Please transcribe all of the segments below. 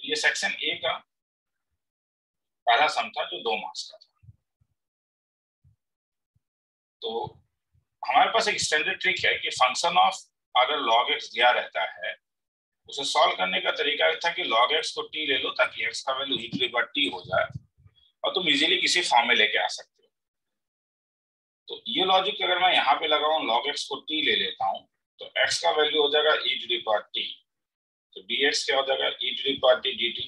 ये section A का पहला सम था जो 2 मार्क्स का था। तो हमारे पास एक स्टैंडर्ड ट्रिक है कि फंक्शन ऑफ अगर log x दिया रहता है, उसे सॉल्व करने का तरीका था कि log x को t ले लो ताकि x का वैल्यू e⁻t हो जाए और तुम इजीली किसी फॉर्म में लेके आ सकते हो। तो ये लॉजिक अगर मैं यहाँ पे लगाऊं, log x को t ले लेता हूँ तो x का वैल्यू हो जाएगा e⁻t, तो dx क्या हो जाएगा e⁻t dt।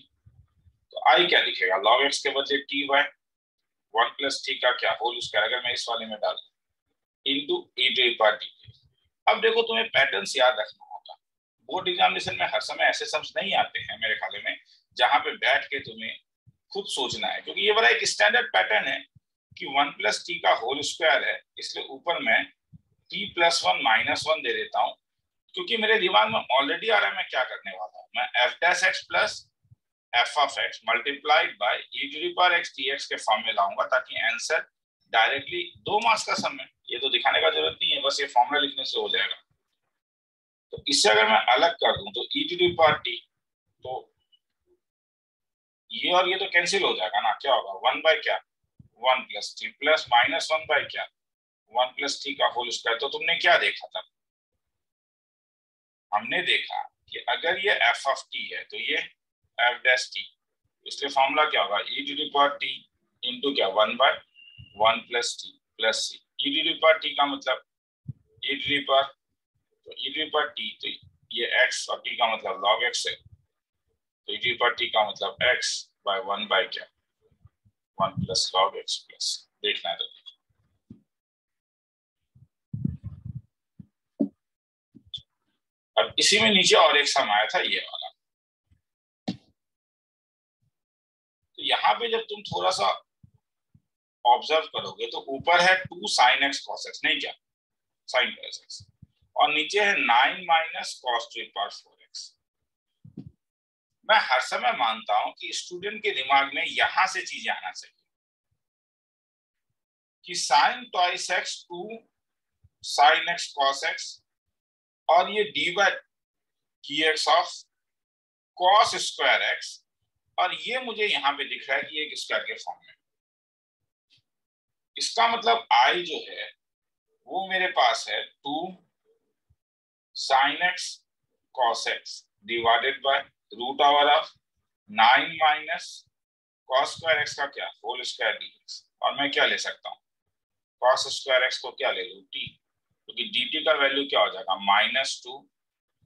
तो I क्या लिखेगा, log x के बदले t बाय 1 प्लस t का क्या होल स्क्वायर, अगर मैं इस वाले में डालूं इंटू e⁻t। अब देखो तुम्हें पैटर्न्स याद रखना होगा, बोर्ड एग्जामिनेशन में हर समय ऐसे सम्स नहीं आते हैं मेरे ख्याल में जहां पे बैठ के तुम्हें खुद सोचना है, क्योंकि ये बड़ा एक स्टैंडर्ड पैटर्न है कि 1 प्लस टी का होल स्क्वायर है, इसलिए ऊपर मैं t प्लस 1 माइनस 1 दे देता हूं, क्योंकि मेरे दिमाग में ऑलरेडी आ रहा है मैं क्या करने वाला हूं, मैं f dash x plus f of x multiplied by e⁻x dx के फॉर्म में लाऊंगा ताकि आंसर डायरेक्टली 2 मार्क्स का सम है। ये तो दिखाने का जरूरत नहीं है, बस ये फॉर्मूला लिखने से हो जाएगा। तो इससे अगर मैं अलग कर दूं तो e⁻t, तो ये और ये तो कैंसिल हो जाएगा ना, क्या होगा 1 बाय क्या 1 plus T plus minus 1 by क्या 1 प्लस टी का होल स्क्वायर। तो तुमने क्या देखा था, हमने देखा कि अगर ये f ऑफ t है तो ये f डैश t, इसलिए फॉर्मूला क्या होगा e⁻t इंटू क्या 1 बाय 1 प्लस टी प्लस सी। e⁻t का मतलब तो e⁻t, तो ये x और t का मतलब log x है, तो e⁻t का मतलब x बाय 1 बाय क्या 1 प्लस log x प्लस। देखना है तो अब इसी में नीचे और एक सम आया था ये वाला। तो यहाँ पे जब तुम थोड़ा सा ऑब्जर्व करोगे तो ऊपर है 2 sin x cos x, नहीं क्या sin cos x, और नीचे है 9 माइनस cos 4x। मैं हर समय मानता हूं कि स्टूडेंट के दिमाग में यहां से चीजें आना चाहिए कि sin twice x 2 sin x cos x और ये dy dx of cos square x, और ये मुझे यहां पे दिख रहा है कि एक स्क्वायर के फॉर्म में। इसका मतलब I जो है वो मेरे पास है 2 sin x cos x divided by root over of 9 minus cos square x का क्या होल स्क्वायर dx, और मैं क्या ले सकता हूँ cos स्क्वायर x को क्या ले लूं t, क्योंकि dt का वैल्यू क्या हो जाएगा -2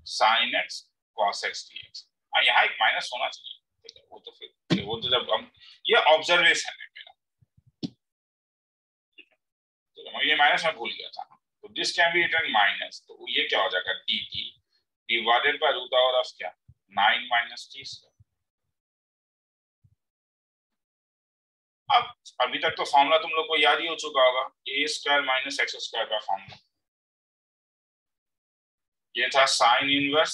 sin x cos x dx। हाँ यहाँ एक माइनस होना चाहिए, वो तो जब हम ये ऑब्जर्वेशन है मेरा, तो ये माइनस में भूल गया था, तो this can be written minus, तो ये क्या हो जाएगा dt divided by root over of क्या 9 माइनस t स्क्वायर। अब अभी तक तो फॉर्मूला तुम लोग को याद ही हो चुका होगा, a square minus x square का फॉर्मूला ये था sine inverse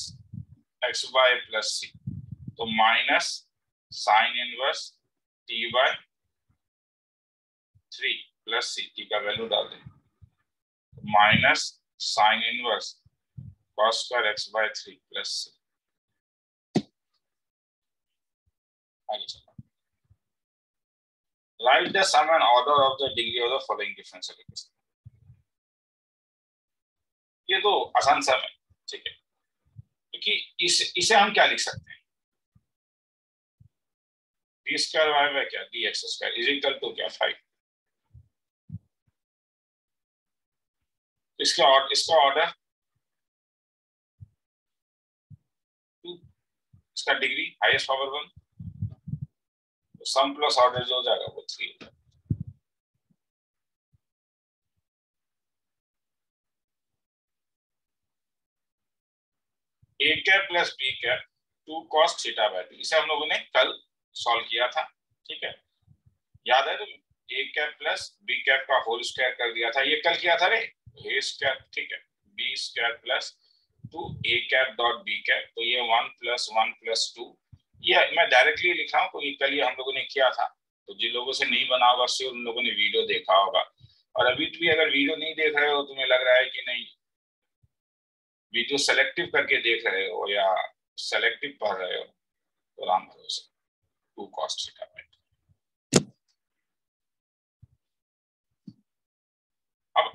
x by plus c, तो minus sine inverse t by 3 plus c, t का वैल्यू डाल दें, minus sine inverse cos square x by 3 plus c. आगे चलो, write the sum and order of the degree of the following differential equation। ये तो आसान सम है, ठीक है, क्योंकि इसे हम क्या लिख सकते हैं, b स्क्वायर y बाय क्या dx square is equal to क्या 5। इसका ऑर्डर 2, इसका डिग्री हाईएस्ट पावर 1, तो सम प्लस ऑर्डर जो हो जाएगा वो 3। a cap plus b cap 2 cos theta by 2, इसे हम लोगों ने कल सॉल्व किया था, ठीक है, याद है तुम्हें, a cap plus b cap का होल स्क्वायर कर दिया था, ये कल किया था रे, a स्क्वायर, ठीक है, b square plus 2 a cap dot b cap, तो ये 1 प्लस 1 प्लस 2, ये मैं डायरेक्टली लिख रहा हूँ क्योंकि कल ये हम लोगों ने किया था, तो जिन लोगों से नहीं बना होगा श्योर उन लोगों ने वीडियो देखा होगा, और अभी भी अगर वीडियो नहीं देख रहे हो, तुम्हें लग रहा है कि नहीं वीडियो सेलेक्टिव करके देख रहे हो या सेलेक्टिव पढ़ रहे हो, तो राम भरोसे 2 cos थीटा बाय 2। अब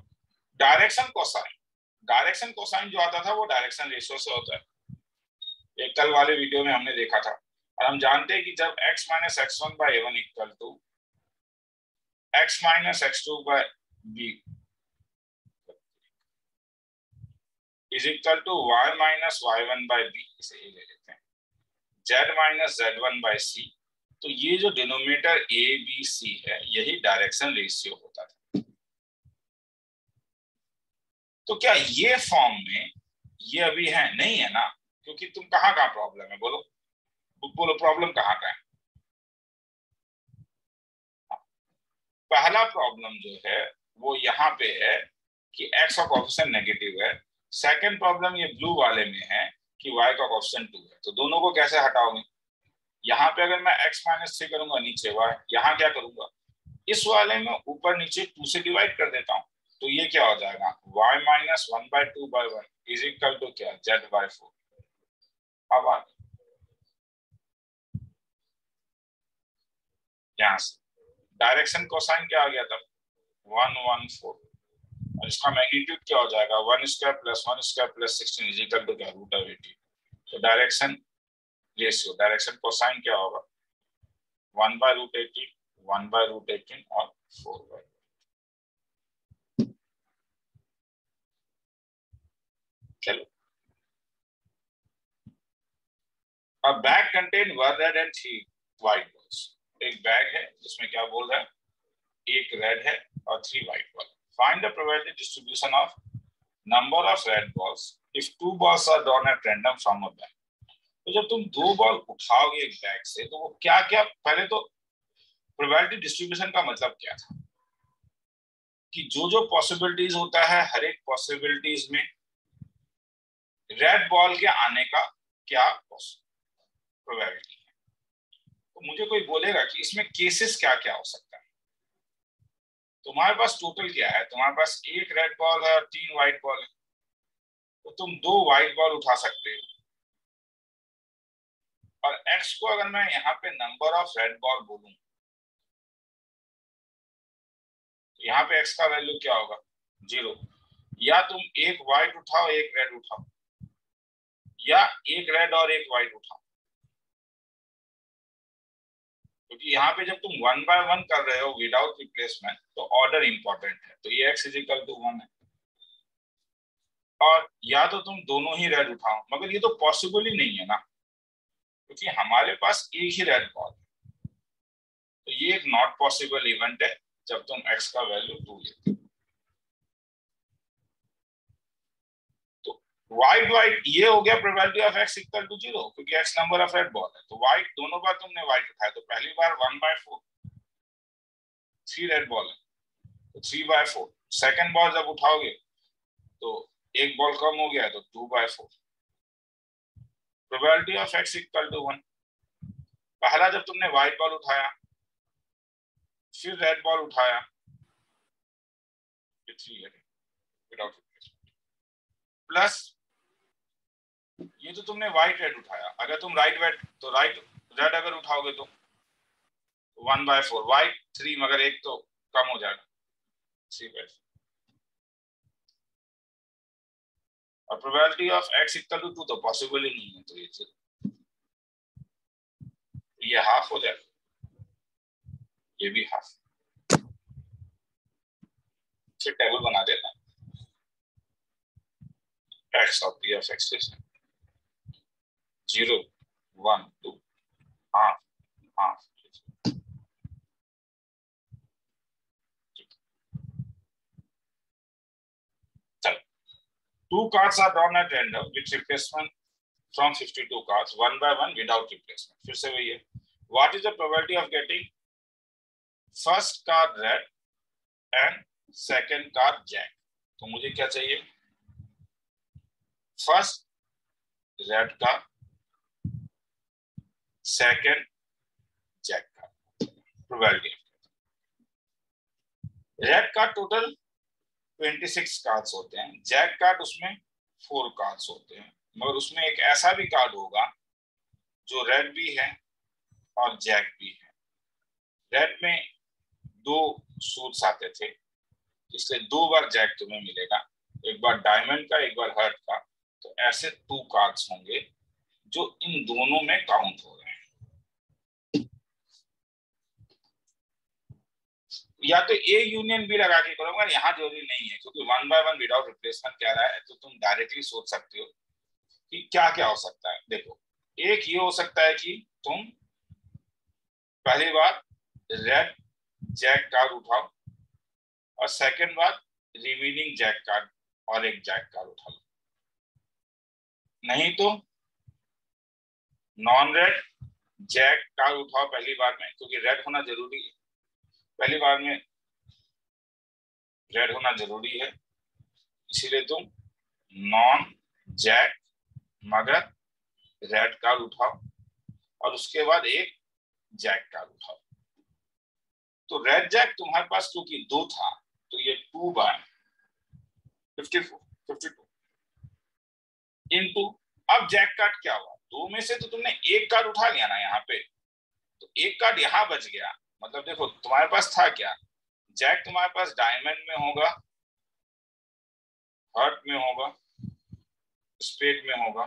डायरेक्शन कोसाइन जो आता था वो डायरेक्शन रेशियो से होता है, एक कल वाले वीडियो में हमने देखा था। और हम जानते हैं कि जब x minus x1 by a1 equal to x minus x2 by b is equal to y minus y1 by b, इसे ये ले लेते हैं, z minus z1 bye c, तो ये जो डिनोमिनेटर a b c है यही डायरेक्शन रेशियो होता था। तो क्या ये फॉर्म में ये अभी है? नहीं है ना, क्योंकि तुम कहाँ प्रॉब्लम है, बोलो बोलो प्रॉब्लम कहाँ का है? पहला प्रॉब्लम जो है वो यहाँ पे है कि x का कोएफिशिएंट नेगेटिव है। सेकंड प्रॉब्लम ये ब्लू वाले में है कि y का कोएफिशिएंट 2 है। तो दोनों को कैसे हटाओगे? यहाँ पे अगर मैं x माइनस 3 करूंगा नीचे y, यहाँ क्या करूंगा, इस वाले में ऊपर नीचे 2 से डिवाइड कर देता हूँ, तो ये क्या हो जाएगा, y minus 1 by 2 by 1 is equal to क्या, z बाय 4। अब यहाँ से डायरेक्शन कोसाइन क्या आ गया था, 114, और इसका मैग्नीट्यूड क्या हो जाएगा, 1 square plus 1 square plus 16 is equal to क्या, रूट ऑफ 80। तो डायरेक्शन रेशियो, डायरेक्शन कोसाइन क्या होगा, 1 बाय रूट 18, 1 बाय रूट 18 और 4 बाय। चलो, A bag contain 1 red and 3 white balls। एक बैग है जिसमें क्या बोल रहा है, एक रेड है और 3 white ball. Find the probability distribution of number of red balls if 2 balls are drawn at random from a bag. तो जब तुम 2 बॉल उठाओगे एक बैग से, तो वो क्या क्या, पहले तो प्रोबेबिलिटी डिस्ट्रीब्यूशन का मतलब क्या था कि जो जो पॉसिबिलिटीज होता है, हर एक पॉसिबिलिटीज में रेड बॉल के आने का क्या प्रोबेबिलिटी है। तो मुझे कोई बोलेगा कि इसमें केसेस क्या क्या हो सकता है। तुम्हारे पास टोटल क्या है, तुम्हारे पास एक रेड बॉल है और 3 व्हाइट बॉल है, तो तुम 2 व्हाइट बॉल उठा सकते हो। और x को अगर मैं यहाँ पे नंबर ऑफ रेड बॉल बोलूं, तो यहाँ पे x का वैल्यू क्या होगा, 0। या तुम एक व्हाइट उठाओ एक रेड उठाओ, या एक रेड और एक व्हाइट उठाओ, क्योंकि यहाँ पे जब तुम 1 बाय 1 कर रहे हो विदाउट रिप्लेसमेंट, तो ऑर्डर इंपॉर्टेंट है, तो ये x इक्वल टू 1 है। और या तो तुम दोनों ही रेड उठाओ, मगर ये तो पॉसिबल ही नहीं है ना, क्योंकि हमारे पास एक ही रेड बॉल है। तो ये एक नॉट पॉसिबल इवेंट है जब तुम x का वैल्यू 2 लेते हो। तो व्हाइट व्हाइट ये हो गया probability of x equal to 0, क्योंकि x number of red ball है। तो व्हाइट दोनों बार तुमने व्हाइट उठाया, तो पहली बार 1/4, 3 रेड बॉल है तो 3/4। सेकंड बॉल जब उठाओगे तो एक बॉल कम हो गया तो 2/4। Probability of x equal to 1। पहला जब तुमने व्हाइट बॉल उठाया, फिर रेड बॉल उठाया, ये 3 है विदाउट रिप्लेसमेंट, प्लस ये तो तुमने व्हाइट रेड उठाया। अगर तुम राइट रेड अगर उठाओगे तो 1/4, व्हाइट 3, मगर एक तो कम हो जाएगा 3/4। और probability of x equal to 2 तो पॉसिबल ही नहीं है, तो ये हाफ हो जाएगा, ये भी हाफ। फिर टेबल बना देना है, x of p of x 0 1 2 half half. चलो, 2 cards are drawn at random with replacement from 52 cards 1 by 1 without replacement। फिर से वही है, what is the probability of getting first card red and second card jack। तो मुझे क्या चाहिए, first red का, सेकंड जैक का प्रोबेबिलिटी। रेड का टोटल 26 कार्ड्स होते हैं, जैक कार्ड उसमें 4 कार्ड्स होते हैं, मगर उसमें एक ऐसा भी कार्ड होगा जो रेड भी है और जैक भी है। रेड में 2 सूट्स आते थे, इसलिए 2 बार जैक तुम्हें मिलेगा, एक बार डायमंड का, एक बार हार्ट का। तो ऐसे 2 कार्ड्स होंगे जो इन दोनों में काउंट हो रहे हैं। या तो ए यूनियन बी लगा के करो, मगर यहाँ जरूरी नहीं है, क्योंकि 1 बाय 1 विदाउट रिप्लेसमेंट कह रहा है, तो तुम डायरेक्टली सोच सकते हो कि क्या क्या हो सकता है। देखो, एक ये हो सकता है कि तुम पहली बार रेड जैक कार्ड उठाओ और सेकंड बार रिमेनिंग जैक कार्ड और एक जैक कार्ड उठा लो। नहीं तो नॉन रेड जैक कार्ड उठाओ पहली बार में, क्योंकि रेड होना जरूरी है, पहली बार में रेड होना जरूरी है, इसीलिए तुम नॉन जैक मगर रेड कार्ड उठाओ और उसके बाद एक जैक कार्ड उठाओ। तो रेड जैक तुम्हारे पास क्योंकि 2 था, तो ये 2 बाय 52 इनटू, अब जैक कार्ड क्या हुआ, 2 में से तो तुमने एक कार्ड उठा लिया ना यहाँ पे, तो एक कार्ड यहाँ बच गया। मतलब देखो तुम्हारे पास था क्या, जैक तुम्हारे पास डायमंड में होगा, हार्ट में होगा, स्पेड में होगा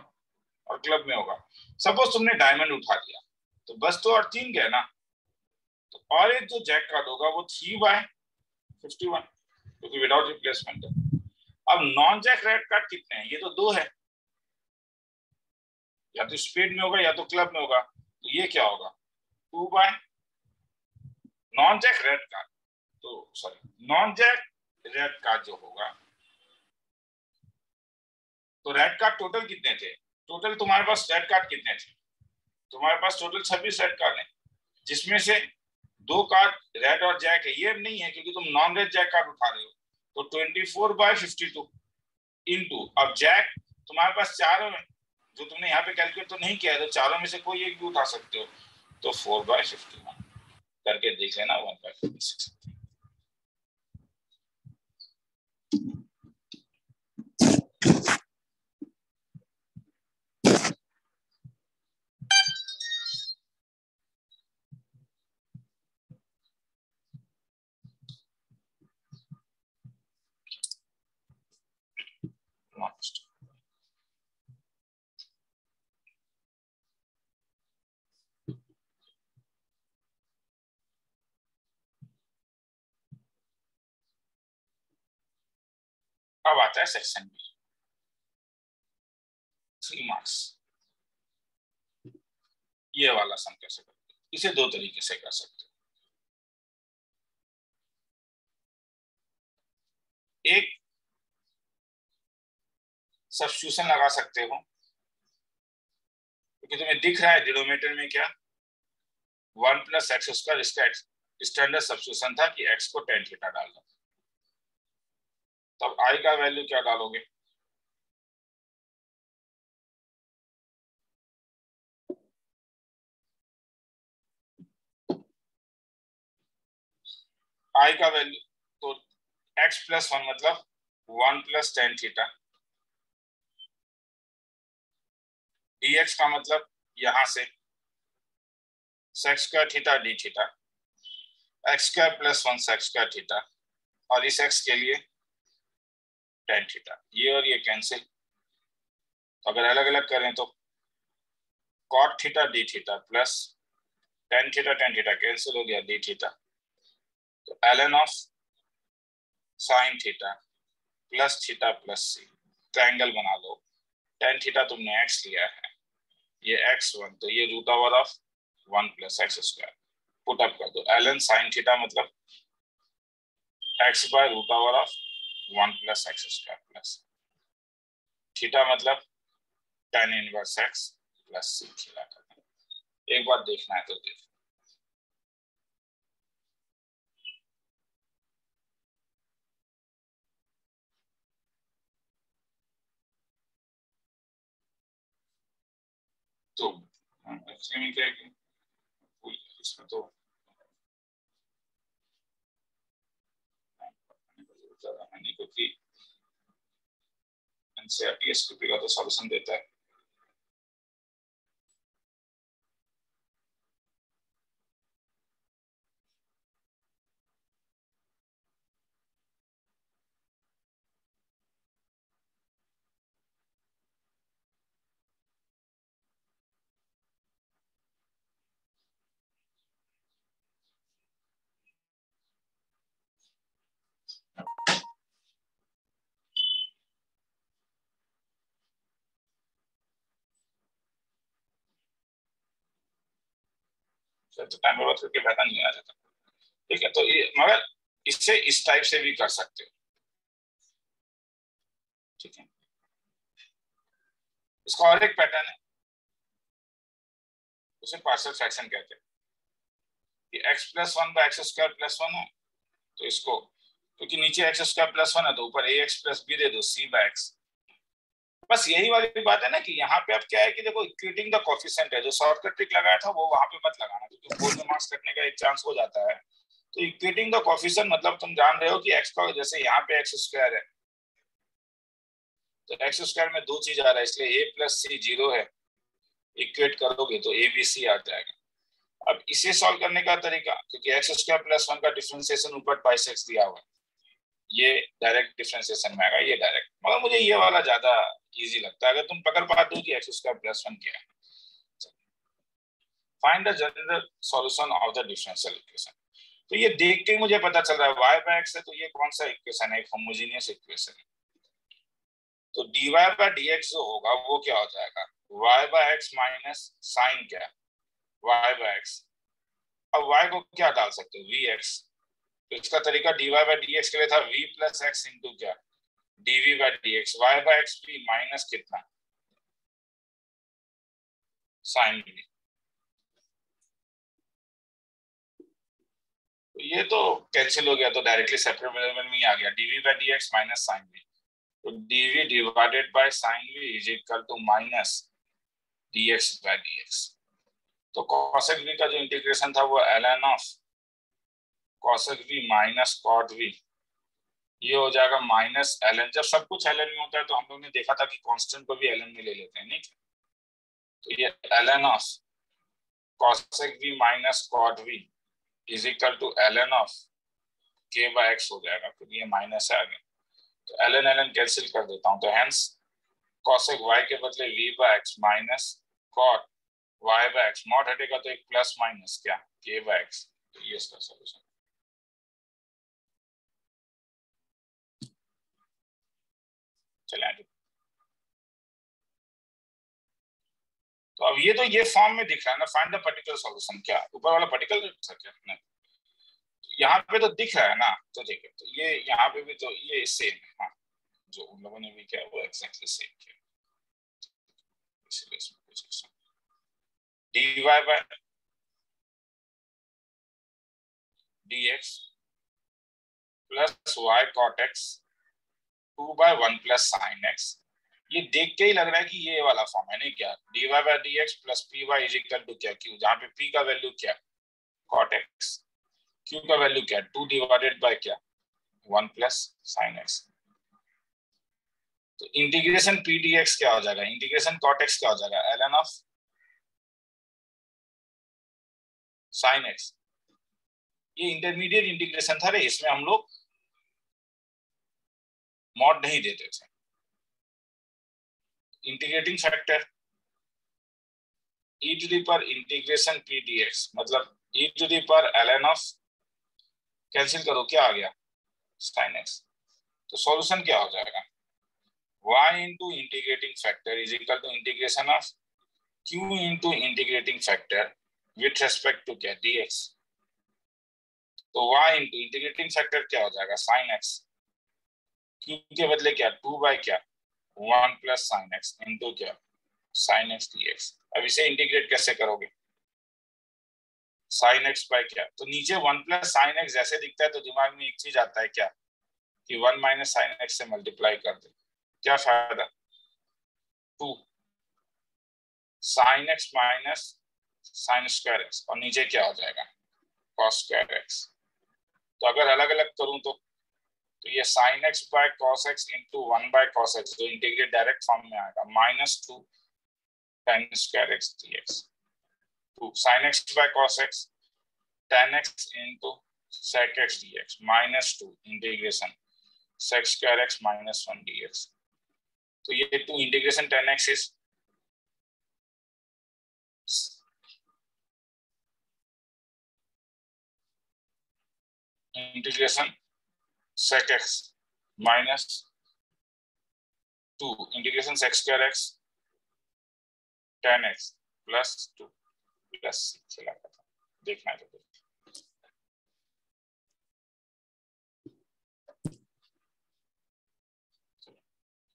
और क्लब में होगा। सपोज तुमने डायमंड उठा लिया, तो बस तो और 3 गए ना, तो और एक जो जैक कार्ड होगा वो 3 बाय 51, क्योंकि विदाउट रिप्लेसमेंट है। अब नॉन जैक रेड कार्ड कितने हैं, ये तो 2 है, या तो स्पेड में होगा या तो क्लब में होगा, तो ये क्या होगा 2 by non jack red card, तो sorry non jack red card जो होगा, तो रेड कार्ड टोटल कितने थे, टोटल तुम्हारे पास रेड कार्ड कितने थे, तुम्हारे पास टोटल 26 रेड कार्ड है, जिसमें से 2 कार्ड रेड और जैक है, ये नहीं है क्योंकि तुम नॉन रेड जैक कार्ड उठा रहे हो, तो 24 बाय 52 इंटू, अब जैक तुम्हारे पास 4 में, जो तुमने यहाँ पे कैलकुलेट तो नहीं किया है, तो 4 में से कोई एक भी उठा सकते हो, तो 4 बाय 51 करके देख लेना 1 बाय 56। अब आता है सेक्शन बी, 3 मार्क्स। ये वाला सम कैसे करते हो, इसे 2 तरीके से कर सकते हो। एक सब्स्टिट्यूशन लगा सकते हो, क्योंकि तुम्हें दिख रहा है डिनोमिनेटर में क्या 1 प्लस एक्स स्क्वायर, इसका स्टैंडर्ड सब्स्टिट्यूशन था कि एक्स को tan थीटा डालना। तब आई का वैल्यू क्या डालोगे, आई का वैल्यू तो x प्लस 1 मतलब 1 प्लस tan थीटा, dx का मतलब यहां से sec square theta d theta, x square plus 1 sec square theta, और इस x के लिए tan थीटा, ये और ये कैंसिल। तो अगर अलग अलग करें तो cot theta d theta plus tan theta cancel हो गया, डी थीटा, तो ln of sin theta plus theta plus c, triangle बना लो। tan थीटा तुमने x लिया है, ये x1, तो ये root over of 1 plus x square, put up कर दो, ln sin थीटा मतलब x by root over of 1 plus x square plus theta मतलब tan inverse x plus c theta. एक बार देखना है तो देख। तो एक्चुअली में क्या है कि इसमें तो क्योंकि एनसीईआरटी एसक्यूपी का तो सॉल्यूशन देता है, तो टाइम बर्बाद करके फायदा नहीं आ जाता। ठीक है, तो ये मगर इससे इस टाइप से भी कर सकते हो। ठीक है, इसका और एक पैटर्न है, उसे पार्शियल फ्रैक्शन कहते हैं कि x plus one by x square plus one है, तो इसको क्योंकि नीचे एक्स स्क्वायर प्लस वन है तो ऊपर ए एक्स प्लस बी दे दो सी बाय एक्स। बस यही वाली बात है ना कि यहाँ पे अब क्या है कि देखो इक्वेटिंग द कोफिशिएंट है, जो शॉर्टकट ट्रिक लगाया था वो वहां पे मत लगाना क्योंकि बोर्ड में मार्क्स कटने का एक चांस हो जाता है। तो इक्वेटिंग द कोफिशिएंट मतलब तुम जान रहे हो कि एक्स का जैसे यहाँ पे एक्स स्क्वायर है तो एक्स स्क्वायर में दो चीज आ रहा है इसलिए ए प्लस सी 0 है, इक्वेट करोगे तो ए बी सी आ जाएगा। अब इसे सॉल्व करने का तरीका, क्योंकि एक्स स्क्वायर प्लस वन का डिफरेंशिएशन ऊपर बाई एक्स दिया हुआ है, ये डायरेक्ट डिफरेंशिएशन में आएगा, ये डायरेक्ट, मगर मुझे ये वाला ज्यादा इजी लगता है अगर तुम पकड़ पाते हो कि एक्स स्क्वायर प्लस वन क्या है। Find the general solution of the differential equation. तो ये देख के मुझे पता चल रहा है y बाय x है, तो ये कौन सा इक्वेशन है, एक होमोजेनियस इक्वेशन है। तो dy बाय dx जो होगा वो क्या हो जाएगा, y by x minus sine क्या, y बाय x। अब y को क्या डाल सकते हो, vx, तो इसका तरीका dy बाय dx के लिए था v प्लस x इंटू क्या, dv by dx, y by x भी माइनस कितना, साइन v। तो ये तो कैंसिल हो गया, तो डायरेक्टली सेपरेबल में ही आ गया, dv by dx minus sine v। तो dv divided by sine v is equal to minus dx by dx। तो cosec v का जो इंटीग्रेशन था वो ln of cosec v minus cot v, ये हो जाएगा माइनस ln। जब सब कुछ ln में होता है तो हम लोग ने देखा था कि कांस्टेंट को भी ln में ले लेते हैं, नहीं? तो ये ln of cosec v minus cot v is equal to ln of k by x हो जाएगा, क्योंकि ये माइनस है आगे, तो ln ln कैंसिल कर देता हूं, तो हेंस cosec y के बदले v by x minus cot y by x, mod हटेगा तो एक प्लस माइनस क्या k बाय x। तो ये इसका सॉल्यूशन। चलिए आगे। तो अब ये फॉर्म में दिख रहा है ना, फाइंड द पर्टिकुलर सॉल्यूशन, क्या ऊपर वाला पर्टिकुलर था क्या नहीं, यहाँ पे तो दिख रहा है ना, तो देखिए तो ये यहाँ पे भी तो ये सेम है, हाँ जो उन लोगों ने भी किया वो एक्जैक्टली सेम किया, इसलिए इसमें कुछ dy by dx plus y cot x 2 by 1 plus sin x। ये देख के ही लग रहा है कि ये वाला फॉर्म है, नहीं क्या, dy by dx plus py is equal to क्या q, जहाँ पे p का वैल्यू क्या cot x, q का वैल्यू क्या 2 डिवाइडेड बाय क्या 1 प्लस sin x। तो इंटीग्रेशन p dx क्या हो जाएगा, इंटीग्रेशन cot x क्या हो जाएगा ln ऑफ sin x। ये इंटरमीडिएट इंटीग्रेशन था रे, इसमें हम लोग मॉड नहीं देते थे। Integrating factor e to the power integration p dx मतलब e to the power ln of, cancel करो क्या आ गया sin x। तो सॉल्यूशन क्या हो जाएगा, y into integrating factor is equal to integration of q into integrating factor with respect to क्या dx। तो y into इंटीग्रेटिंग फैक्टर क्या हो जाएगा sin x, q के बदले क्या 2 बाय क्या 1 प्लस sin x इंटू क्या sin x dx। अब इसे इंटीग्रेट कैसे करोगे, sin x बाय क्या, तो नीचे 1 प्लस sin x जैसे दिखता है तो दिमाग में एक चीज आता है क्या कि 1 माइनस sin x से मल्टीप्लाई कर दे, क्या फायदा 2 sin x minus sin square x, और नीचे क्या हो जाएगा cos स्क्वायर x। तो अगर अलग अलग करूं तो ये sin x bye cos x into 1 by cos x, जो इंटीग्रेट डायरेक्ट फॉर्म में आएगा minus 2 tan square x dx, 2 sin x bye cos x tan x into sec x dx minus 2 integration sec square x minus 1 dx। तो ये 2 integration tan x is integration sec x minus 2 integration sec square x tan x plus 2 plus चला था, देखना है तो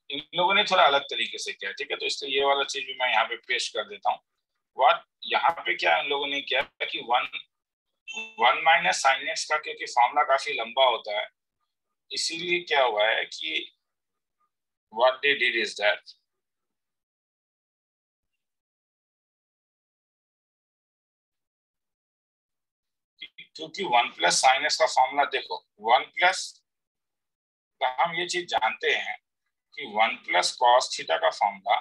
इन लोगों ने थोड़ा अलग तरीके से किया, ठीक है, तो इसलिए ये वाला चीज भी मैं यहाँ पे पेश कर देता हूँ। व्हाट यहाँ पे क्या इन लोगों ने किया कि वन माइनस साइन एक्स का क्योंकि फॉर्मूला काफी लंबा होता है, इसीलिए क्या हुआ है कि what they did is that क्योंकि वन प्लस साइन एक्स का फॉर्मूला देखो, वन प्लस, हम ये चीज जानते हैं कि वन प्लस कॉस थीटा का फॉर्मूला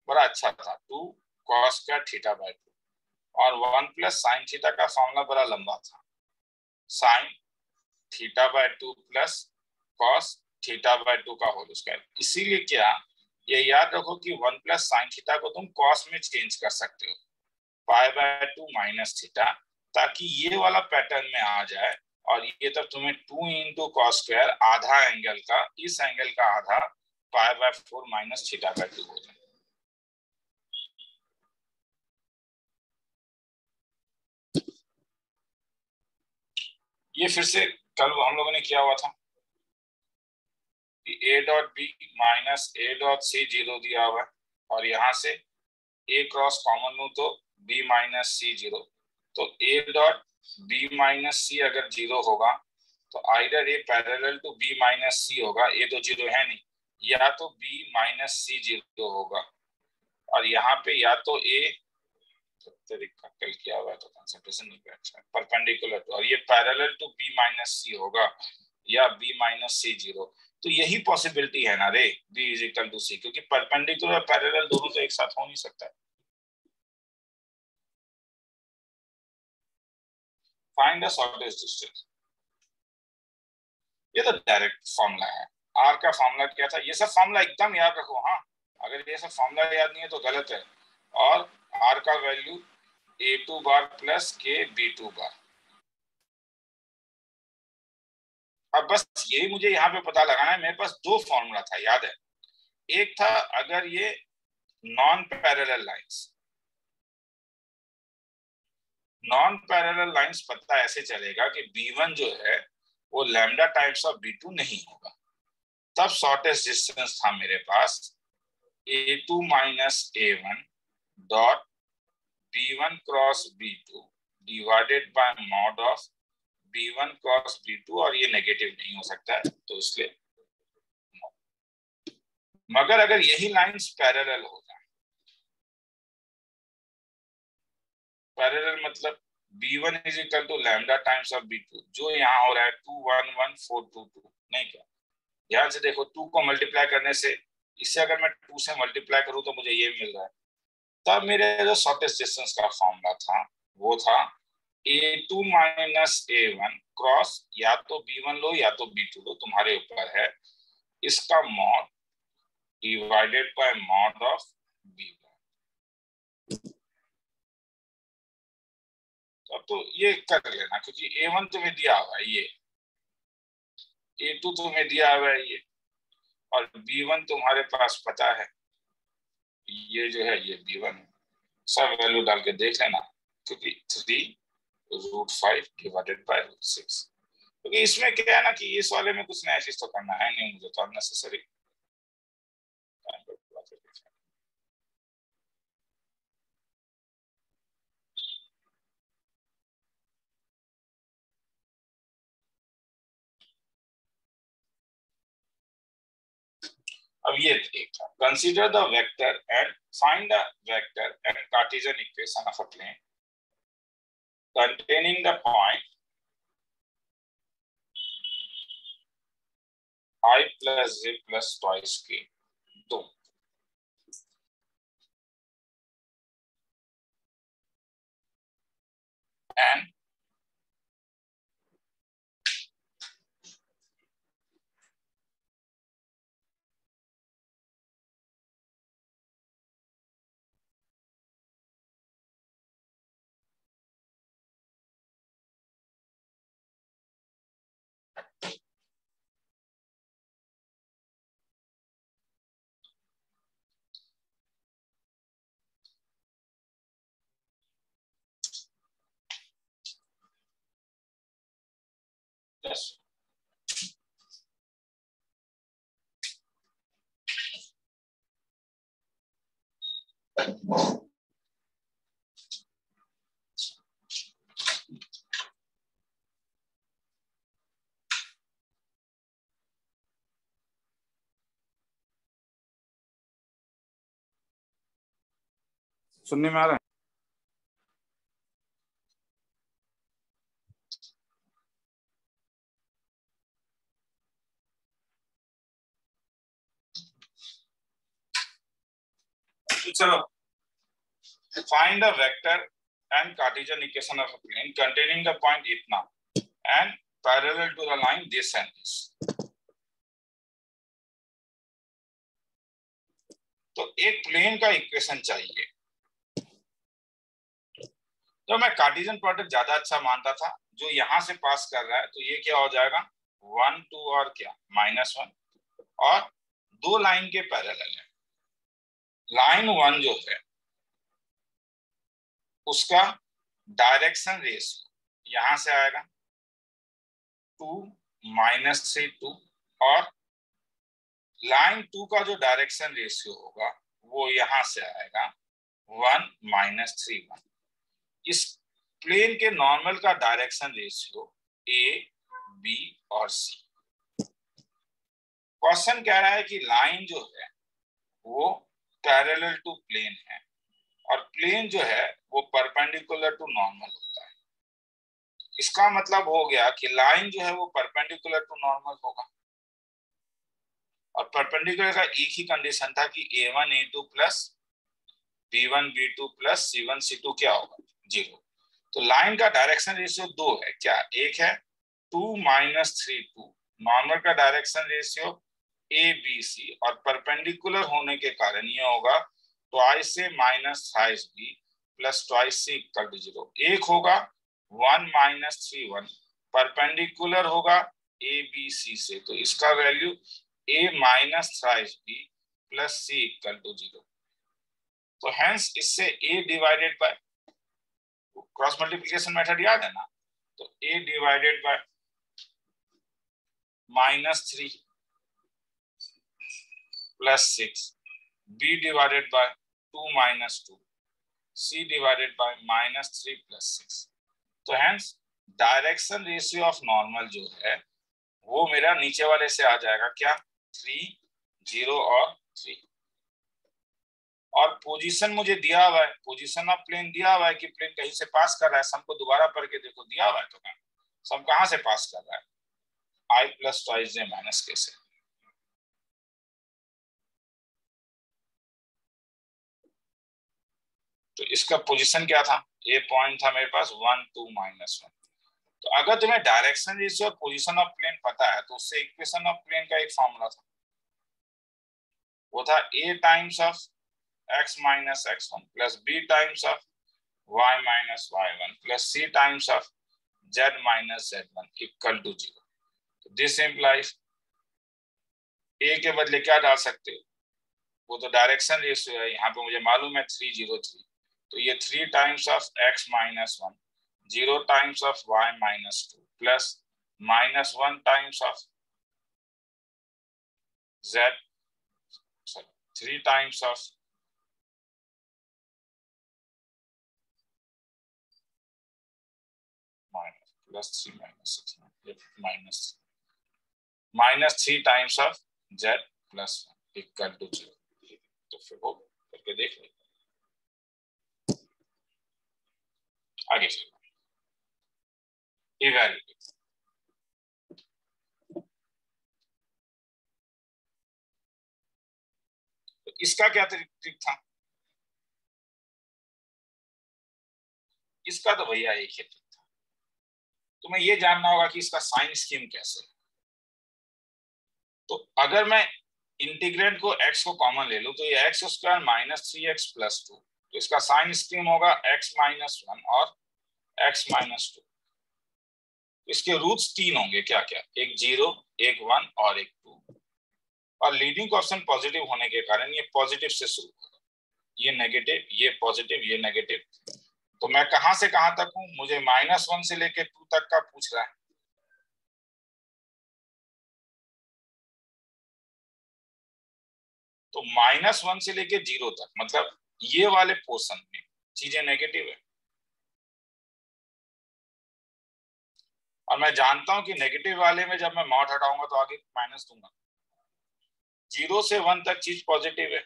बड़ा अच्छा था, two cos square theta by two, और वन प्लस साइन थीटा का फॉर्मूला बड़ा लंबा था, sine theta by two plus cos theta by two का होल स्क्वायर। इसीलिए क्या, ये याद रखो कि वन प्लस साइन थीटा को तुम कॉस में चेंज कर सकते हो, pi by two minus theta, ताकि ये वाला पैटर्न में आ जाए, और ये तब तुम्हें टू इंटू कॉस स्क्वायर आधा एंगल का, इस एंगल का आधा pi by four minus theta by to हो जाए। ये फिर से कल हम लोगों ने किया हुआ था, a dot b minus a dot c zero दिया हुआ है, और यहां से ए क्रॉस कॉमन लूं तो बी माइनस सी जीरो, तो a dot b minus c अगर जीरो होगा तो either a parallel to b minus c होगा, ए तो जीरो है नहीं, या तो बी माइनस सी जीरो होगा, और यहाँ पे या तो ए कल किया हुआ है तो कंसंट्रेशन नहीं अच्छा, परपेंडिकुलर टू, और ये parallel to b minus c होगा या बी माइनस सी जीरो, तो यही पॉसिबिलिटी है ना रे, बी इज इक्वल टू सी, क्योंकि परपेंडिकुलर और पैरेलल दोनों तो एक साथ हो नहीं सकता। फाइंड द शॉर्टेस्ट डिस्टेंस, ये तो डायरेक्ट फॉर्मूला है, आर का फॉर्मूला क्या था, ये सब फॉर्मूला एकदम याद रखो, हाँ, अगर ये सब फॉर्मूला याद नहीं है तो गलत है। और आर का value a two bar plus k b two bar. अब बस यही मुझे यहाँ पे पता लगाना है, मेरे पास दो फॉर्मूला था याद है, एक था अगर ये non parallel lines, non parallel lines पता ऐसे चलेगा कि B1 जो है वो लैम्डा टाइम्स ऑफ B2 नहीं होगा, तब शॉर्टेस्ट डिस्टेंस था मेरे पास A2 minus A1 dot B1 cross B2 divided by mod of B1 cross B2, और ये नेगेटिव नहीं हो सकता है तो इसलिए, मगर अगर यही लाइंस पैरेलल हो जाए, पैरेलल मतलब B1 is equal to lambda times of B2, जो यहाँ हो रहा है 211,422, नहीं क्या, ध्यान से देखो, 2 को मल्टीप्लाई करने से, इससे अगर मैं 2 से मल्टीप्लाई करूं तो मुझे ये मिल रहा है, तब मेरे जो शॉर्टेस्ट डिस्टेंस का फॉर्मूला था वो था A2 माइनस A1 क्रॉस, या तो B1 लो या तो B2 लो, तुम्हारे ऊपर है, इसका mod divided by mod of B1। तो ये कर लेना, क्योंकि A1 तुम्हें दिया हुआ है, ये A2 तुम्हें दिया हुआ है ये, और B1 तुम्हारे पास पता है, ये जो है ये B1 है, सब वैल्यू डाल के देख लेना, क्योंकि 3√5 डिवाइडेड बाय √6, क्योंकि इसमें क्या है ना कि इस वाले में कुछ नया चीज तो करना है नहीं मुझे, तो अननेसेसरी। अब ये एक था, consider the vector and find the vector and Cartesian equation of a plane containing the point I plus j plus twice k, दो, and यस सुनने में आ रहा है? चलो, find the vector and Cartesian equation of a plane containing the point इतना and parallel to the line this and this. तो एक plane का इक्वेशन चाहिए। तो मैं कार्टेशियन प्रोडक्ट ज्यादा अच्छा मानता था, जो यहां से पास कर रहा है, तो ये क्या हो जाएगा 1 2 और क्या -1 और दो लाइन के पैरेलल है। लाइन 1 जो है उसका डायरेक्शन रेशियो यहां से आएगा 2 -3 2 और लाइन 2 का जो डायरेक्शन रेशियो होगा वो यहां से आएगा 1 -3 1। इस प्लेन के नॉर्मल का डायरेक्शन रेशियो ए बी और सी। क्वेश्चन कह रहा है कि लाइन जो है वो पैरेलल टू प्लेन है और प्लेन जो है वो परपेंडिकुलर टू नॉर्मल होता है। इसका मतलब हो गया कि लाइन जो है वो परपेंडिकुलर टू नॉर्मल होगा और परपेंडिकुलर का एक ही कंडीशन था कि a1 a2 plus b1 b2 plus c1 c2 क्या होगा 0। तो लाइन का डायरेक्शन रेशियो 2 है, क्या एक है 2 -3 2। नॉर्मल का direction ratio a b c और परपेंडिकुलर होने के कारण ये होगा ट्वाइस से -3 बी प्लस ट्वाइस से इक्वल टू 0। एक होगा 1 -3 1 परपेंडिकुलर होगा ए बी सी से, तो इसका value a -3 b plus c equal to 0। तो हेंस इससे a divided by cross multiplication method याद है ना, तो a divided by -3 plus 6 b divided by 2 -2 c divided by -3 plus 6। तो hence direction ratio of normal जो है वो मेरा नीचे वाले से आ जाएगा क्या 3 0 और 3। और पोजीशन मुझे दिया हुआ है, पोजीशन ऑफ प्लेन दिया हुआ है कि प्लेन कहीं से पास कर रहा है। सम को दोबारा पढ़ के देखो, दिया हुआ है तो सम कहां से पास कर रहा है i plus twice j minus k से। तो इसका पोजीशन क्या था, ये पॉइंट था मेरे पास 1 2 -1। तो अगर तुम्हें डायरेक्शन रेशियो और पोजीशन ऑफ प्लेन पता है तो उससे इक्वेशन ऑफ प्लेन का एक फॉर्मूला था, वो था a times of x minus x1 plus b times of y minus y1 plus c times of z minus z1 equal to 0। तो this implies a के बदले क्या डाल सकते हो, वो तो डायरेक्शन रेशियो है, यहाँ पे मुझे मालूम है 303, तो ये 3 times of x minus 1 0 times of y minus 2 plus -1 times of z 3 times of plus 3 -3 times of z plus 1 equal to 0। तो फिर वो करके देख लेते आगे चलो इवैल्यूएट। तो इसका क्या ट्रिक था, इसका तो भैया एक ही ट्रिक था, तुम्हें ये जानना होगा कि इसका साइन स्कीम कैसे है। तो अगर मैं इंटीग्रेंड को x को कॉमन ले लूं तो ये x स्क्वायर -3x प्लस 2, तो इसका साइन स्कीम होगा x -1 और x -2। इसके रूट्स 3 होंगे, क्या क्या, एक 0 एक 1 और एक 2, और लीडिंग क्वेश्चन पॉजिटिव होने के कारण ये पॉजिटिव से शुरू होगा, ये नेगेटिव ये पॉजिटिव ये नेगेटिव। तो मैं कहां से कहां तक हूं, मुझे -1 से लेके 2 तक का पूछ रहा है, तो -1 से लेके 0 तक, मतलब ये वाले पोर्शन में चीजें नेगेटिव है। और मैं जानता हूं कि नेगेटिव वाले में जब मैं मॉड हटाऊंगा तो आगे माइनस दूंगा। 0 से 1 तक चीज पॉजिटिव है,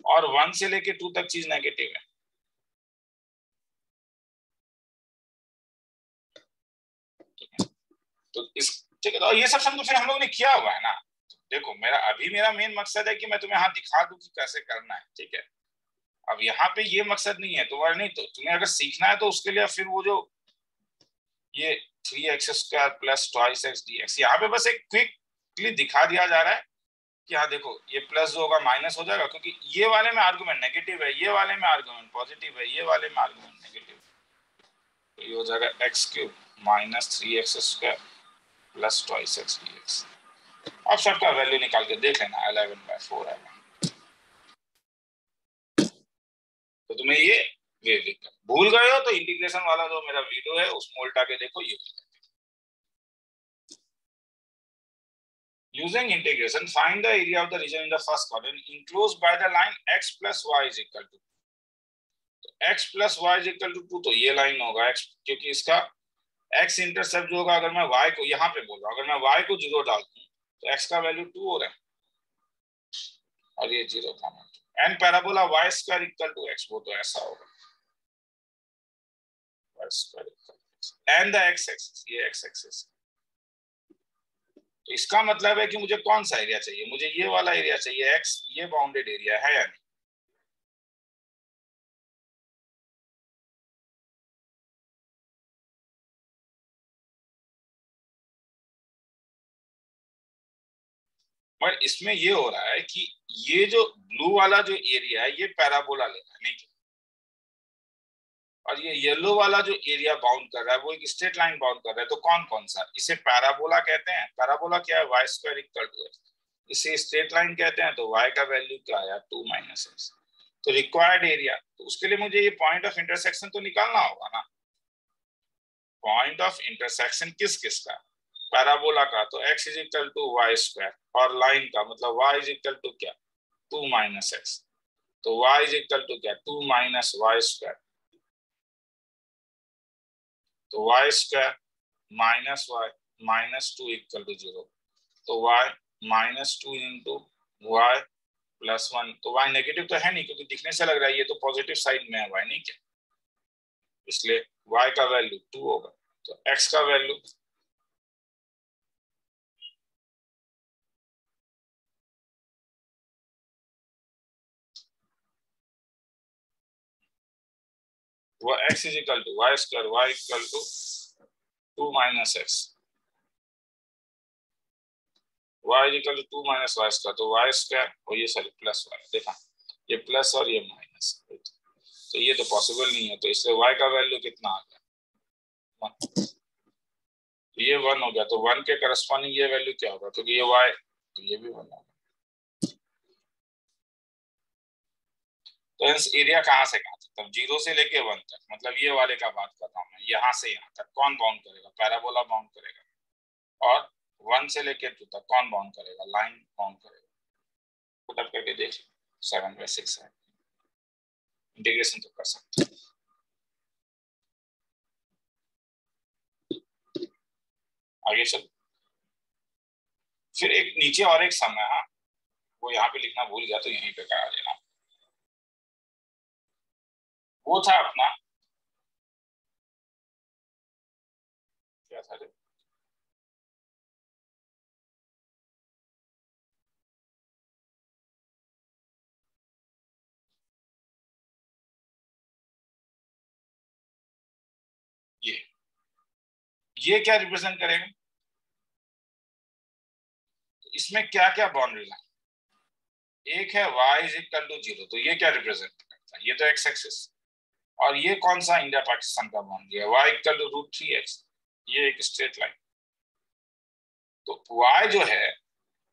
और 1 से लेके 2 तक चीज नेगेटिव है। तो इस ठीक है, तो ये सब समझो फिर हम लोग ने किया हुआ है ना। देखो मेरा मेन मकसद है कि मैं तुम्हें यहाँ दिखा दूं कि कैसे करना है, ठीक है। अब यहाँ पे ये मकसद नहीं है तुम्हारा, नहीं तो तुम्हें अगर सीखना है तो उसके लिए फिर वो जो ये 3x² plus twice x dx, यहाँ पे बस एक क्विकली दिखा दिया जा रहा है कि हाँ देखो ये प्लस जो होगा माइनस हो जाएगा, क्योंकि ये वाले में आर्गुमेंट नेगेटिव है, ये वाले में आर्गुमेंट पॉजिटिव है, ये वाले में आर्गुमेंट नेगेटिव। तो ये हो जाएगा x³ minus 3x² plus twice x dx। अब सबका वैल्यू निकाल के देख लेना, 11/4 आएगा। तो तुम्हें ये भूल गए हो तो इंटीग्रेशन वाला जो मेरा वीडियो है उसमें उल्टा के देखो, ये using integration find the area of the region in the first quadrant enclosed by the line x plus y is equal to, तो x plus y is equal to 2, तो ये लाइन होगा x, क्योंकि इसका x इंटरसेप्ट जो होगा, अगर मैं y को यहाँ पे बोल रहा हूँ, अगर मैं y को 0 डाल दूं तो x का वैल्यू 2 हो रहा है और ये 0 था। And parabola y square equal to x, वो तो ऐसा होगा y square equal to and the x axis, ये x एक्सिस। तो इसका मतलब है कि मुझे कौन सा एरिया चाहिए, मुझे ये वाला एरिया चाहिए x, ये बाउंडेड एरिया है या नहीं। पर इसमें ये हो रहा है कि ये जो ब्लू वाला जो एरिया है ये पैराबोला ले रहा है, नहीं, और ये येलो वाला जो एरिया बाउंड कर रहा है वो एक स्ट्रेट लाइन बाउंड कर रहा है। तो कौन कौन सा, इसे पैराबोला कहते हैं। पैराबोला क्या है, y square equal to x। इसे स्ट्रेट लाइन कहते हैं, तो y का वैल्यू क्या आया, 2 - x। तो रिक्वायर्ड एरिया, तो उसके लिए मुझे ये पॉइंट ऑफ इंटरसेक्शन तो निकालना होगा ना। पॉइंट ऑफ इंटरसेक्शन किस किस का, पैराबोला का, तो x is equal to y square, और लाइन का मतलब y इज इक्वल टू क्या, 2 - x। तो y इज इक्वल टू क्या, 2 - y स्क्वायर। तो y square minus y minus 2 equal to 0। तो y -2 इंटू y प्लस 1। तो y नेगेटिव तो है नहीं, क्योंकि दिखने से लग रहा है ये तो पॉजिटिव साइड में है y, नहीं क्या, इसलिए y का वैल्यू 2 होगा। तो x का वैल्यू वो x is equal to y square, y equal to 2 - x, y is equal to 2 - y square. तो y स्क्वायर और ये सॉरी प्लस y, देखा ये प्लस और ये माइनस, तो ये तो पॉसिबल नहीं है, तो इसलिए y का वैल्यू कितना आ गया, 1। तो ये 1 हो गया, तो 1 के करस्पॉन्डिंग ये वैल्यू क्या होगा, क्योंकि ये y, तो ये भी 1 होगा। तो एरिया कहाँ से कहाँ तक, तब 0 से लेके 1 तक, मतलब ये वाले का बात कर रहा हूँ मैं, यहाँ से यहाँ तक कौन बाउंड करेगा, पैराबोला बाउंड करेगा। और 1 से लेके 2 तक कौन बाउंड करेगा, लाइन बाउंड करेगा। पुट अप करके देख 7/6 है, इंटीग्रेशन तो कर सकते हैं। आगे चल, फिर एक नीचे और एक सम है, हाँ वो यहाँ पे लिखना भूल गया, तो यहीं पे करा देना। वो था अपना क्या था, ये क्या रिप्रेजेंट करेगा, इसमें क्या क्या बाउंड्री लाइन, एक है y इज इक्वल टू 0, तो ये क्या रिप्रेजेंट करता है, ये तो x एक्सिस। और ये कौन सा इंडिया पाकिस्तान का बाउंड्री है, y इक्वल टू √3x, ये एक स्ट्रेट लाइन। तो y जो है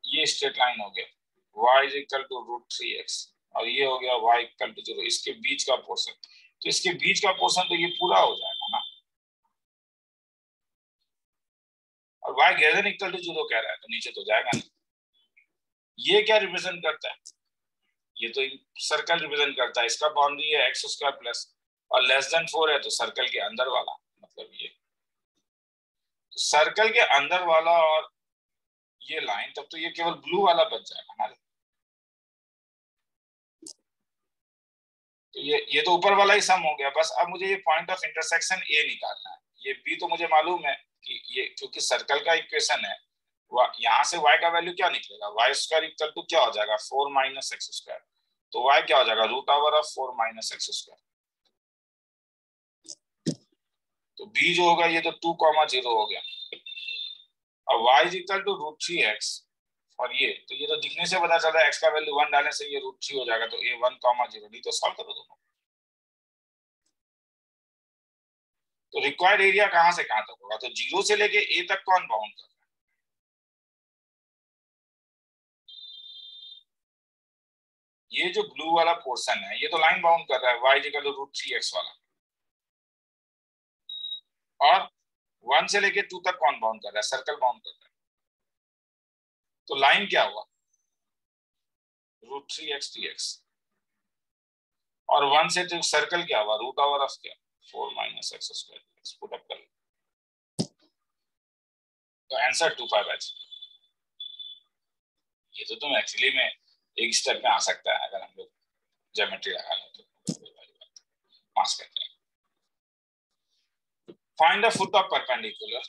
ये स्ट्रेट लाइन हो गया, y is equal to √3x, और ये हो गया y इक्वल टू 0, इसके बीच का पोर्शन। तो इसके बीच का पोर्शन तो ये पूरा हो जाएगा ना, और y greater than equal to 0 कह रहा है, तो नीचे तो जाएगा नहीं। ये क्या रिप्रेजेंट करता है? ये तो सर्कल रिप्रेजेंट करता है, इसका बाउंड्री है एक्स स्क्वायर प्लस, और लेस देन 4 है तो सर्कल के अंदर वाला, मतलब ये तो सर्कल के अंदर वाला और ये लाइन, तब तो ये केवल ब्लू वाला बच जाएगा हमारे। तो ये तो ऊपर वाला ही सम हो गया बस। अब मुझे ये पॉइंट ऑफ इंटरसेक्शन ए निकालना है। ये बी तो मुझे मालूम है कि ये क्योंकि सर्कल का इक्वेशन है, यहाँ से y का वैल्यू क्या निकलेगा, वाई स्क्वायर इक्वल टू क्या हो जाएगा 4 माइनस एक्स स्क्वायर, तो y क्या हो जाएगा root over of 4 minus x square. तो b जो होगा ये तो 2,0 हो गया, और y is equal to root 3x, और ये तो ये तो दिखने से पता चल रहा है x का वैल्यू 1 डालने से ये रूट 3 हो जाएगा, तो a 1,0 नहीं तो सॉल्व करो दोनों। तो रिक्वायर्ड एरिया कहां से कहां तक होगा, तो 0 से लेके a तक कौन बाउंड कर रहा है, ये जो ब्लू वाला पोर्शन है ये तो लाइन बाउंड कर रहा है y equal to root 3x वाला, और 1 से लेके 2 तक कौन बाउंड कर रहा है, सर्कल बाउंड कर रहा है। तो लाइन क्या हुआ रूट 3x dx, और 1 से 2 सर्कल क्या हुआ रूट ओवर ऑफ क्या 4 minus x square, put up कर लो। तो आंसर 2,5h। ये तो तुम एक्चुअली में एक स्टेप में आ सकता है अगर हम लोग ज्योमेट्री लगा लें तो पास करते हैं। Find the foot of perpendicular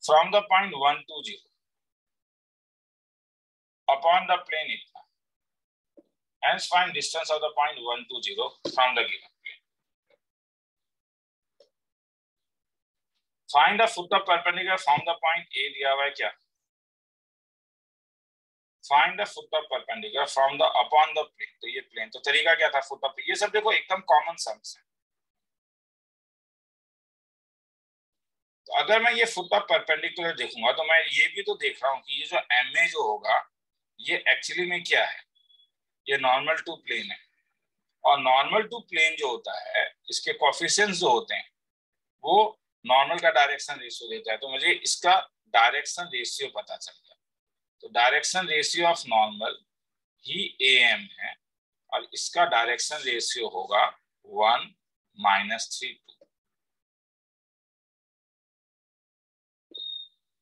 from the point 1 to 0 upon the plane itna, hence find distance of the point 1 to 0 from the given plane. Find the foot of perpendicular from the point A दिया हुआ है क्या, find the foot of perpendicular from the upon the plane, तो ये plane, तो तरीका क्या था foot of, ये सब देखो एकदम कॉमन सम्स है। तो अगर मैं ये फुट ऑफ परपेंडिकुलर देखूंगा तो मैं ये भी तो देख रहा हूँ कि ये जो MA जो होगा ये एक्चुअली में क्या है, ये नॉर्मल टू प्लेन है, और नॉर्मल टू प्लेन जो होता है इसके कोएफिशिएंट्स जो होते हैं वो नॉर्मल का डायरेक्शन रेशियो देता है, तो मुझे इसका डायरेक्शन रेशियो पता चल गया। तो direction ratio of normal he AM है, और इसका डायरेक्शन रेशियो होगा 1 - 3 2।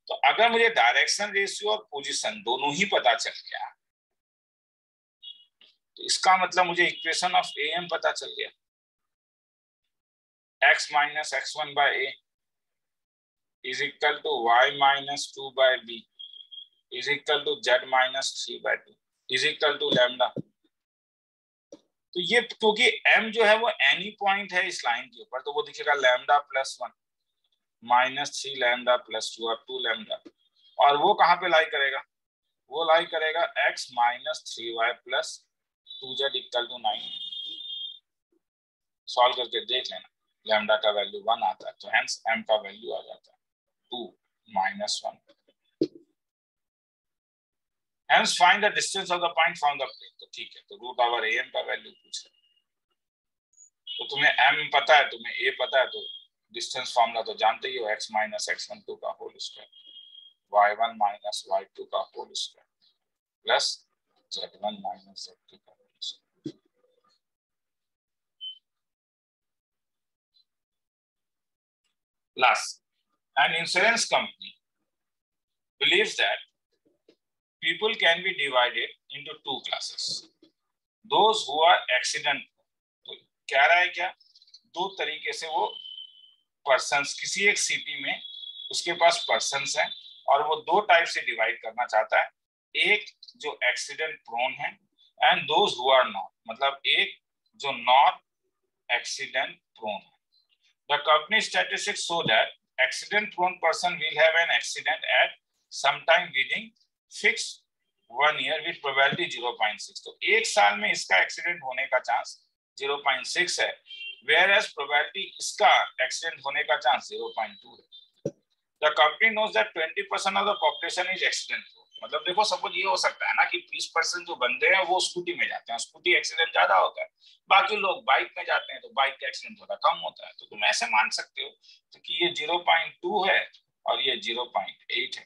तो अगर मुझे डायरेक्शन रेशियो और पोजीशन दोनों ही पता चल गया तो इसका मतलब मुझे इक्वेशन ऑफ AM पता चल गया, x - x1 by A is equal to y - 2 by B is equal to z - 3 by 2 is equal to lambda. तो ये क्योंकि m जो है वो एनी पॉइंट है इस लाइन के ऊपर, तो वो दिखेगा लैम्डा प्लस 1 -3 लैम्डा प्लस 2 और 2 लैम्डा, और वो कहाँ पे लाई करेगा, वो लाई करेगा x - 3y plus 2z equal to 9। Solve करके देख लेना, लैम्डा का वैल्यू 1 आता है, तो हेंस m का वैल्यू आ जाता है 2 - 1। Hence find the distance of the point from the plane, तो ठीक है, तो रूट ओवर AM का वैल्यू पूछ रहे, तो तुम्हें m पता है, तुम्हें a पता है, तो डिस्टेंस फॉर्मूला तो जानते ही हो, x - x12 का होल स्क्वायर y1 - y2 का whole square plus z1 - z2 का whole square. Last, an insurance company believes that people can be divided into 2 classes. Those who are accident, तो कह रहा है क्या, दो तरीके से वो पर्सन्स, किसी एक सिटी में उसके पास पर्सन्स हैं और वो दो टाइप से डिवाइड करना चाहता है, एक जो एक्सीडेंट प्रोन है and those who are not, मतलब एक जो नॉट एक्सीडेंट प्रोन है। The company statistics show that accident prone person will have an accident at some time within fixed 1 year with probability 0.6। तो एक साल में इसका एक्सीडेंट होने का चांस 0.6 है, वेयर एज प्रोबेबिलिटी इसका एक्सीडेंट होने का चांस 0.2 है। The company knows that 20% of the population is accident prone. मतलब देखो सपोज ये हो सकता है ना कि 20% जो बंदे हैं वो स्कूटी में जाते हैं, स्कूटी एक्सीडेंट ज्यादा होता है, बाकी लोग बाइक में जाते हैं तो बाइक का एक्सीडेंट थोड़ा कम होता है। तो तुम ऐसे मान सकते हो तो कि ये 0.2 है और ये 0.8 है।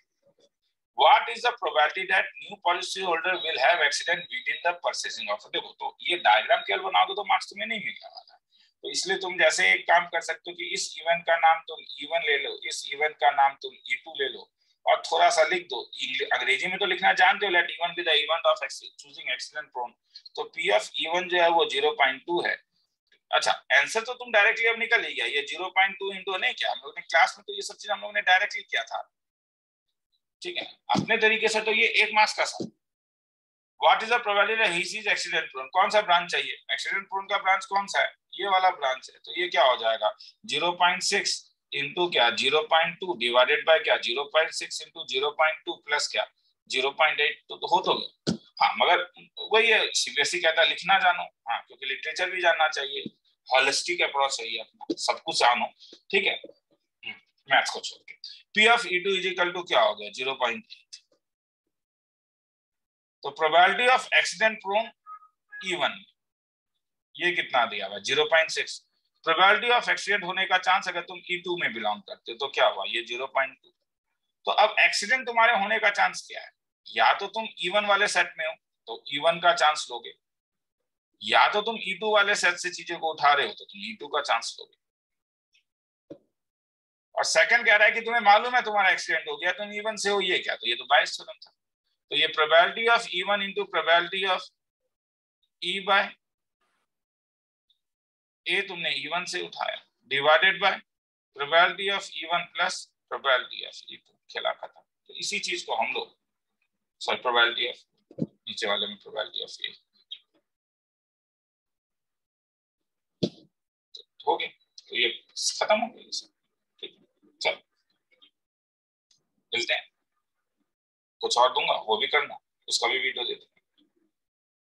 What is the probability that new policy holder will have accident within the purchasing offer? देखो तो ये डायग्राम केवल बनाओगे तो मार्क्स तुम्हें नहीं मिलने वाला, तो इसलिए तुम जैसे एक काम कर सकते हो कि इस इवेंट का नाम तुम E1 ले लो, इस इवेंट का नाम तुम E2 ले लो और थोड़ा सा लिख दो। अंग्रेजी में तो लिखना जानते हो, let E1 be the event of choosing accident prone. तो P ऑफ E1 जो है वो 0.2 है। अच्छा, आंसर तो तुम डायरेक्टली अब निकल ही गया, ये 0.2 इंटू नहीं क्या, हम लोग ने क्लास में तो ये सब चीज हम लोग ने डायरेक्टली किया था, ठीक है। अपने तरीके से तो ये 1 मार्क्स का था। What is the probability that he is accident prone? कौन सा ब्रांच चाहिए? एक्सीडेंट प्रोन का ब्रांच कौन सा है? ये वाला ब्रांच है। तो ये क्या हो जाएगा 0.6 इंटू क्या 0.2 डिवाइडेड बाय क्या 0.6 इंटू 0.2 प्लस क्या 0.8। तो हो तो गया। हाँ, मगर वही है, सीबीएसई कहता है लिखना जानो, हाँ, क्योंकि लिटरेचर भी जानना चाहिए, होलिस्टिक अप्रोच चाहिए अपना, सब कुछ जानो, ठीक है। मैथ्स को छोड़ के P of E2 is equal to क्या हो गया 0.8। तो probability of accident prone E1 ये कितना दिया हुआ 0.6। प्रोबेबिलिटी ऑफ एक्सीडेंट होने का चांस अगर तुम E2 में बिलोंग करते हो तो क्या हुआ ये 0.2। तो अब एक्सीडेंट तुम्हारे होने का चांस क्या है? या तो तुम E1 वाले सेट में हो तो E1 का चांस लोगे, या तो तुम E2 वाले सेट से चीजों को उठा रहे हो तो तुम E2 का चांस लोगे। और सेकंड कह रहा है कि तुम्हें मालूम है तुम्हारा एक्सीडेंट हो गया, तुम E1 से हो, ये क्या? तो ये तो बायस थ्योरम था। तो ये probability of E1 into probability of E by a तुमने E1 से उठाया divided by probability of E1 plus probability of E2, खेला खत्म। तो इसी चीज को हम लोग सॉरी प्रोबेबिलिटी ऑफ नीचे वाले में प्रोबेबिलिटी ऑफ ए हो गया। तो ये खत्म हो गया सब, ठीक है। चलो मिलते हैं, कुछ और दूंगा वो भी करना, उसका भी वीडियो दे